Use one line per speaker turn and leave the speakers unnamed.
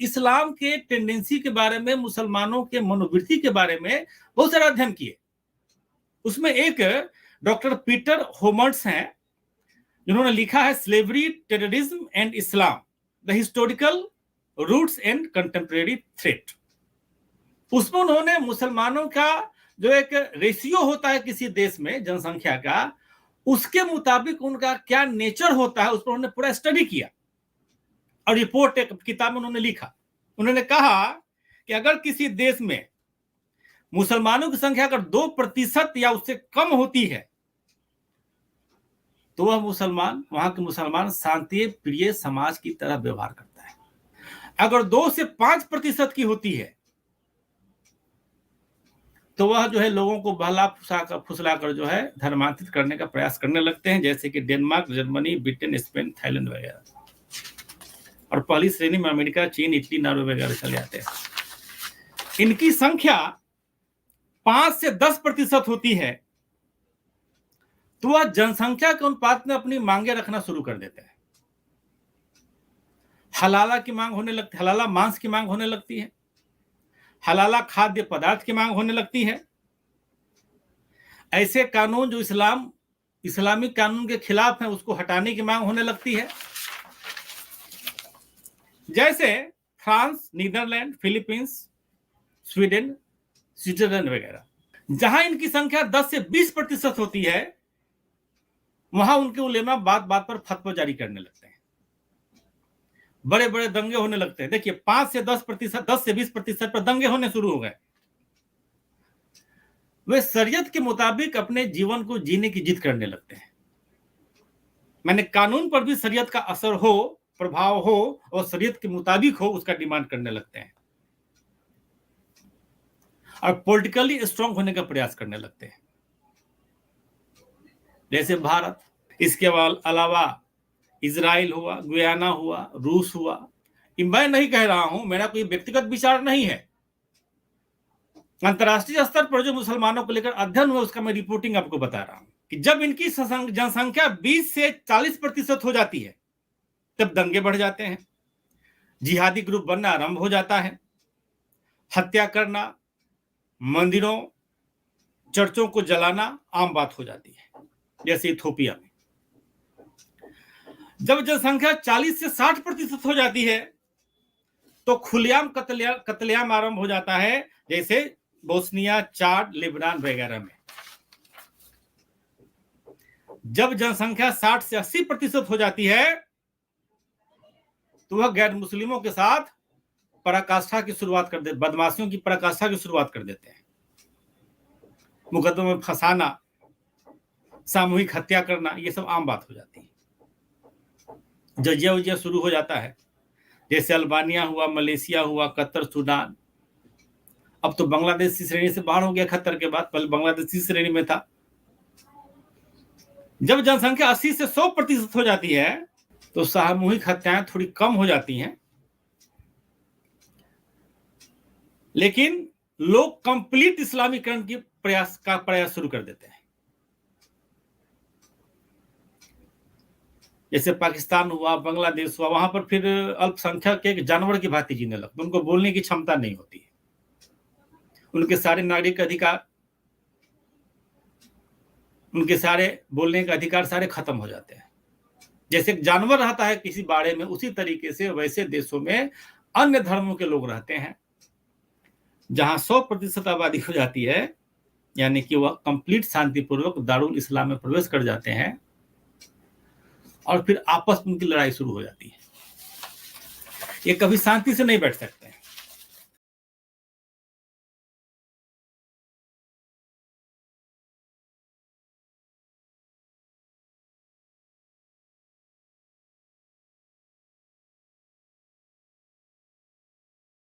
इस्लाम के टेंडेंसी के बारे में, मुसलमानों के मनोवृत्ति के बारे में बहुत सारा अध्ययन किए। उसमें एक डॉक्टर पीटर होमर्ट्स हैं, जिन्होंने लिखा है slavery, terrorism and Islam, the historical roots and contemporary threat. उसमें उन्होंने मुसलमानों का जो एक रेशियो होता है किसी देश में जनसंख्या का, उसके मुताबिक उनका क्या नेचर होता है, उस पर उन्होंने पूरा स्टडी किया और रिपोर्ट एक किताब में उन्होंने लिखा। उन्होंने कहा कि अगर किसी देश में मुसलमानों की संख्या अगर 2% या उससे कम होती है तो वह मुसलमान, वहां के मुसलमान शांति प्रिय समाज की तरह व्यवहार करता है। अगर 2 से 5% की होती है तो वह जो है लोगों को बहला फुसलाकर जो है धर्मांतरित करने का प्रयास करने लगते हैं, जैसे कि Denmark, Germany, Britain, Spain, Thailand वगैरह। और पहली श्रेणी में अमेरिका, चीन, इटली, नॉर्वे वगैरह चले जाते हैं। इनकी संख्या 5 से 10% होती है तो वह जनसंख्या के अनुपात में अपनी मांगे रखना शुरू कर देते हैं। हलाला की मांग होने लगती है, हलाला मांस की मांग होने लगती है, हलाला खाद्य पदार्थ की मांग होने लगती है। ऐसे कानून जो इस्लामिक कानून के खिलाफ हैं उसको हटाने की मांग होने लगती है, जैसे France, Netherlands, Philippines, Sweden, Switzerland वगैरह। जहां इनकी संख्या 10 से 20% होती है वहां उनके उलेमा बात बात पर फतवा जारी करने लगते हैं, बड़े बड़े दंगे होने लगते हैं। देखिए 5 से 10%, 10 से 20% पर दंगे होने शुरू हो गए। वे शरीयत के मुताबिक अपने जीवन को जीने की जिद करने लगते हैं। मैंने कानून पर भी शरीयत का असर हो, प्रभाव हो और शरीयत के मुताबिक हो, उसका डिमांड करने लगते हैं और पॉलिटिकली स्ट्रांग होने का प्रयास करने लगते हैं, जैसे भारत। इसके अलावा इजराइल हुआ, गुयाना हुआ, रूस हुआ। मैं नहीं कह रहा हूं, मेरा कोई व्यक्तिगत विचार नहीं है। अंतरराष्ट्रीय स्तर पर जो मुसलमानों को लेकर अध्ययन हुआ उसका मैं रिपोर्टिंग आपको बता रहा हूं कि जब इनकी जनसंख्या 20 से 40% हो जाती है तब दंगे बढ़ जाते हैं, जिहादी ग्रुप बनना आरंभ हो जाता है, हत्या करना, मंदिरों, चर्चों को जलाना आम बात हो जाती है, जैसे इथियोपिया में। जब जनसंख्या 40 से 60% हो जाती है तो खुलेआम कत्लेआम आरंभ हो जाता है, जैसे बोस्निया, चाड, लेबनान वगैरह में। जब जनसंख्या 60 से 80% हो जाती है तो वह गैर मुस्लिमों के साथ पराकाष्ठा की शुरुआत कर देते, बदमाशियों की पराकाष्ठा की शुरुआत कर देते हैं। मुकदमों में फंसाना, सामूहिक हत्या करना, ये सब आम बात हो जाती है। जजिया उजिया शुरू हो जाता है, जैसे अल्बानिया हुआ, मलेशिया हुआ, कतर, सूडान। अब तो बांग्लादेश इस श्रेणी से बाहर हो गया खतर के बाद, पहले बांग्लादेश इस श्रेणी में था। जब जनसंख्या 80 से 100% हो जाती है तो सामूहिक हत्याएं थोड़ी कम हो जाती हैं, लेकिन लोग कंप्लीट इस्लामीकरण की प्रयास शुरू कर देते हैं। जैसे पाकिस्तान हुआ, बांग्लादेश हुआ, वहां पर फिर अल्पसंख्यक एक जानवर की भांति जीने लगते, उनको बोलने की क्षमता नहीं होती है, उनके सारे नागरिक अधिकार, उनके सारे बोलने के अधिकार सारे खत्म हो जाते हैं। जैसे एक जानवर रहता है किसी बाड़े में, उसी तरीके से वैसे देशों में अन्य धर्मों के लोग रहते हैं जहां 100% आबादी हो जाती है, यानी कि वह कंप्लीट शांतिपूर्वक दारुल इस्लाम में प्रवेश कर जाते हैं और फिर आपस में उनकी लड़ाई शुरू हो जाती है। ये कभी शांति से नहीं बैठ सकते हैं।